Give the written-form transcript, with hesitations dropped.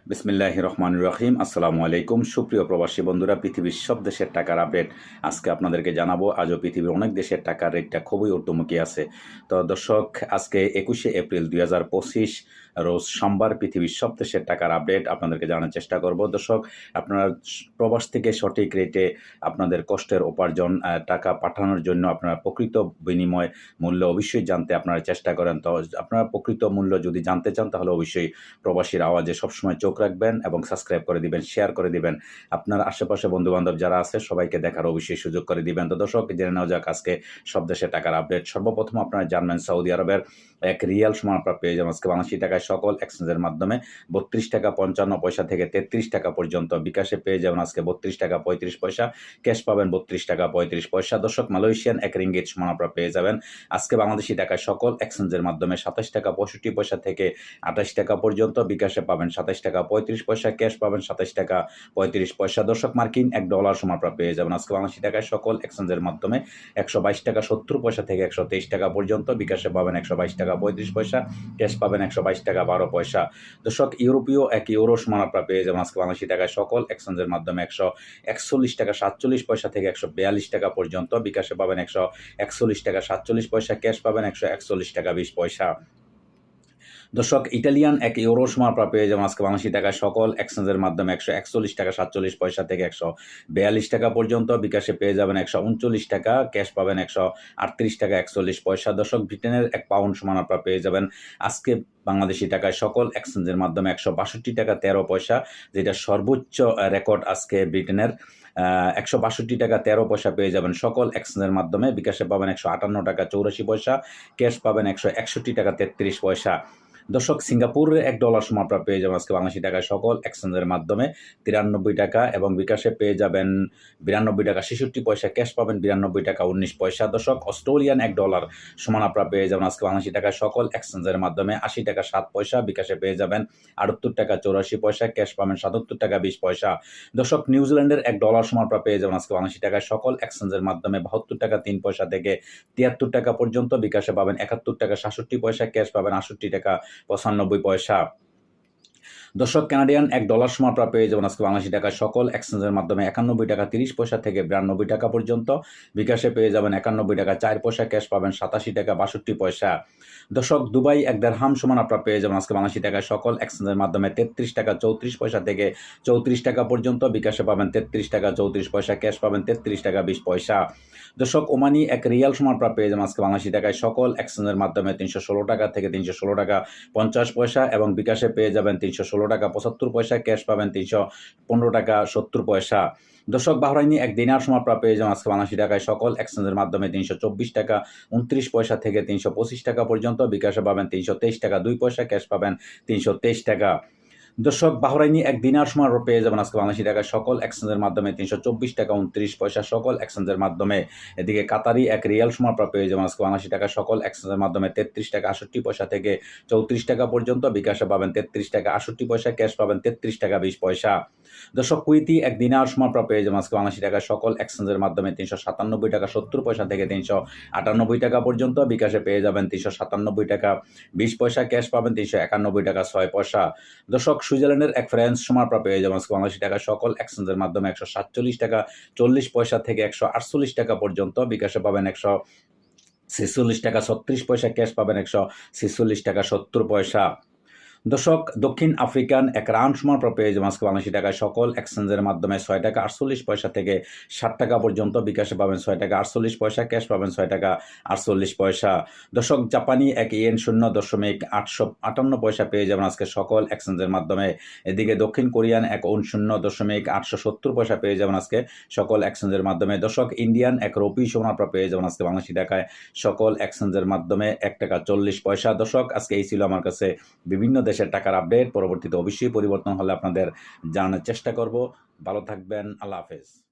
বিসমিল্লাহির রহমানির রহিম। আসসালামু আলাইকুম। সুপ্রিয় প্রবাসী বন্ধুরা, পৃথিবীর সব দেশের টাকার আপডেট আজকে আপনাদেরকে জানাবো। আজও পৃথিবীর অনেক দেশের টাকার রেটটা খুবই ঊর্ধ্বমুখী আছে। তো দর্শক, আজকে 21শে এপ্রিল 2025 রোজ সোমবার পৃথিবীর সব দেশের টাকার আপডেট আপনাদেরকে জানার চেষ্টা করব। দর্শক, আপনারা প্রবাস থেকে সঠিক রেটে আপনাদের কষ্টের উপার্জন টাকা পাঠানোর জন্য আপনারা প্রকৃত বিনিময় মূল্য অবশ্যই জানতে আপনারা চেষ্টা করেন। তো আপনারা প্রকৃত মূল্য যদি জানতে চান তাহলে অবশ্যই প্রবাসীর আওয়াজে সবসময় চোখ রাখবেন এবং সাবস্ক্রাইব করে দিবেন, শেয়ার করে দিবেন। আপনার আশেপাশে বন্ধুবান্ধব যারা আছে সবাইকে দেখার অবশ্যই সুযোগ করে দিবেন। তো দর্শক, জেনে নেওয়া যাক আজকে সব দেশের টাকার আপডেট। সর্বপ্রথম আপনারা জানবেন সৌদি আরবের এক রিয়াল সমান আপনারা পেয়ে যাবেন আজকে বাংলাদেশি টাকায় সকল এক্সচেঞ্জের মাধ্যমে 32 টাকা 55 পয়সা থেকে 33 টাকা পর্যন্ত। বিকাশে পেয়ে যাবেন আজকে 32 টাকা 35 পয়সা, ক্যাশ পাবেন 32 টাকা 35 পয়সা। দর্শক, মালয়েশিয়ান এক রিঙ্গিত সমান আপনারা পেয়ে যাবেন আজকে বাংলাদেশি টাকায় সকল এক্সচেঞ্জের মাধ্যমে 27 টাকা 65 পয়সা থেকে 28 টাকা পর্যন্ত। বিকাশে পাবেন 27 টাকা 35 পয়সা, ক্যাশ পাবেন 27 টাকা 35 পয়সা। দর্শক, মার্কিন $1 সমান আপনারা পেয়ে যাবেন আজকে বাংলাদেশি টাকায় সকল এক্সচেঞ্জের মাধ্যমে 122 টাকা 70 পয়সা থেকে 123 টাকা পর্যন্ত। বিকাশে পাবেন 122 টাকা 35 পয়সা, ক্যাশ পাবেন 122 টাকা 12 পয়সা। দর্শক, ইউরোপীয় এক ইউরো সমান আপনারা পেয়ে যাবেন আজকে বাংলাদেশি টাকায় সকল এক্সচেঞ্জের মাধ্যমে 141 টাকা 47 পয়সা থেকে 142 টাকা পর্যন্ত। বিকাশে পাবেন 141 টাকা 47 পয়সা, ক্যাশ পাবেন 141 টাকা 20 পয়সা। দর্শক, ইটালিয়ান এক ইউরো সমান আপনারা পেয়ে যাবেন আজকে বাংলাদেশি টাকায় সকল এক্সচেঞ্জের মাধ্যমে 141 টাকা 47 পয়সা থেকে 142 টাকা পর্যন্ত। বিকাশে পেয়ে যাবেন 139 টাকা, ক্যাশ পাবেন 138 টাকা 41 পয়সা। দর্শক, ব্রিটেনের এক পাউন্ড সমান আপনারা পেয়ে যাবেন আজকে বাংলাদেশি টাকায় সকল এক্সচেঞ্জের মাধ্যমে 162 টাকা 13 পয়সা, যেটা সর্বোচ্চ রেকর্ড আজকে ব্রিটেনের। 162 টাকা 13 পয়সা পেয়ে যাবেন সকল এক্সচেঞ্জের মাধ্যমে। বিকাশে পাবেন 158 টাকা 84 পয়সা, ক্যাশ পাবেন 161 টাকা 33 পয়সা। দর্শক, সিঙ্গাপুরের $1 সমান আপনারা পেয়ে যাবেন আজকে বাংলাদেশি টাকায় সকল এক্সচেঞ্জের মাধ্যমে 93 টাকা এবং বিকাশে পেয়ে যাবেন 92 টাকা 66 পয়সা, ক্যাশ পাবেন 92 টাকা 19 পয়সা। দর্শক, অস্ট্রেলিয়ান $1 সমান আপনারা পেয়ে যাবেন আজকে বাংলাদেশি টাকায় সকল এক্সচেঞ্জের মাধ্যমে 80 টাকা 7 পয়সা। বিকাশে পেয়ে যাবেন 78 টাকা 84 পয়সা, ক্যাশ পাবেন 77 টাকা 20 পয়সা। দর্শক, নিউজিল্যান্ডের $1 সমান আপনারা পেয়ে যাবেন আজকে বাংলাদেশি টাকায় সকল এক্সচেঞ্জের মাধ্যমে 72 টাকা 3 পয়সা থেকে 73 টাকা পর্যন্ত। বিকাশে পাবেন 71 টাকা 67 পয়সা, ক্যাশ পাবেন 68 টাকা 95 পয়সা। দর্শক, কানাডিয়ান $1 সমান আপনারা পেয়ে যাবেন আজকে বাংলাদেশি টাকায় সকল এক্সচেঞ্জের মাধ্যমে 91 টাকা 30 পয়সা থেকে 92 টাকা পর্যন্ত। বিকাশে পেয়ে যাবেন 91 টাকা 4 পয়সা, ক্যাশ পাবেন 87 টাকা 62 পয়সা। দর্শক, দুবাই এক দেড়হাম সমান আপনারা পেয়ে যাবেন আজকে বাংলাদেশি টাকায় সকল এক্সচেঞ্জের মাধ্যমে 33 টাকা 34 পয়সা থেকে 34 টাকা পর্যন্ত। বিকাশে পাবেন 33 টাকা 34 পয়সা, ক্যাশ পাবেন 33 টাকা 20 পয়সা। দর্শক, ওমানি এক রিয়াল সমান আপনারা পেয়ে যাবেন আজকে বাংলাদেশি টাকায় সকল এক্সচেঞ্জের মাধ্যমে 316 টাকা থেকে 316 টাকা 50 পয়সা এবং বিকাশে পেয়ে যাবেন 316 টাকা 75 পয়সা, ক্যাশ পাবেন 315 টাকা 70 পয়সা। দর্শক, বাহরাইনি এক দিনার সমান আপনারা পেয়ে যাবেন আজকে বাংলাদেশি টাকায় সকল এক্সচেঞ্জের মাধ্যমে 324 টাকা 29 পয়সা থেকে 325 টাকা পর্যন্ত। বিকাশে পাবেন 323 টাকা 2 পয়সা, ক্যাশ পাবেন 323 টাকা। দর্শক, বাহরাইনি এক দিনার সমান পেয়ে যাবেন আজকে বাংলাদেশি টাকায় সকল এক্সচেঞ্জের মাধ্যমে 324 টাকা 29 পয়সা সকল এক্সচেঞ্জের মাধ্যমে। এদিকে কাতারি এক রিয়াল সমান পেয়ে যাবেন আজকে বাংলাদেশি টাকায় সকল এক্সচেঞ্জের মাধ্যমে 33 টাকা 68 পয়সা থেকে 34 টাকা পর্যন্ত। বিকাশে পাবেন 33 টাকা 68 পয়সা, ক্যাশ পাবেন 33 টাকা 20 পয়সা। দর্শক, কুইতি এক দিনার সমান পেয়ে যাবেন আজকে বাংলাদেশি টাকায় সকল এক্সচেঞ্জের মাধ্যমে 397 টাকা 70 পয়সা থেকে 398 টাকা পর্যন্ত। বিকাশে পেয়ে যাবেন 397 টাকা 20 পয়সা, ক্যাশ পাবেন 391 টাকা 6 পয়সা। দর্শক, সুইজারল্যান্ডের এক ফ্রান্স সমান পেয়ে যাবেন আজকে বাংলাদেশি টাকা সকল এক্সচেঞ্জের মাধ্যমে 147 টাকা 40 পয়সা থেকে 148 টাকা পর্যন্ত। বিকাশে পাবেন 146 টাকা 36 পয়সা, ক্যাশ পাবেন 146 টাকা 70 পয়সা। দর্শক, দক্ষিণ আফ্রিকান এক রাউন্ড সমান পেয়ে যাবেন আজকে বাংলাদেশি টাকায় সকল এক্সচেঞ্জের মাধ্যমে 6 টাকা 48 পয়সা থেকে 60 টাকা পর্যন্ত। বিকাশে পাবেন 6 টাকা 48 পয়সা, ক্যাশ পাবেন 6 টাকা 48 পয়সা। দর্শক, জাপানি এক ইয়েন 0.858 পয়সা পেয়ে যাবেন আজকে সকল এক্সচেঞ্জের মাধ্যমে। এদিকে দক্ষিণ কোরিয়ান এক ওন 0.870 পয়সা পেয়ে যাবেন আজকে সকল এক্সচেঞ্জের মাধ্যমে। দর্শক, ইন্ডিয়ান এক রুপি সমান আপনারা পেয়ে যাবেন আজকে বাংলাদেশি টাকায় সকল এক্সচেঞ্জের মাধ্যমে 1 টাকা 40 পয়সা। দর্শক, আজকে এই ছিল আমার কাছে বিভিন্ন দেশের টাকার আপডেট। পরবর্তীতে অবশ্যই পরিবর্তন হলে আপনাদের জানানোর চেষ্টা করব। ভালো থাকবেন। আল্লাহ হাফেজ।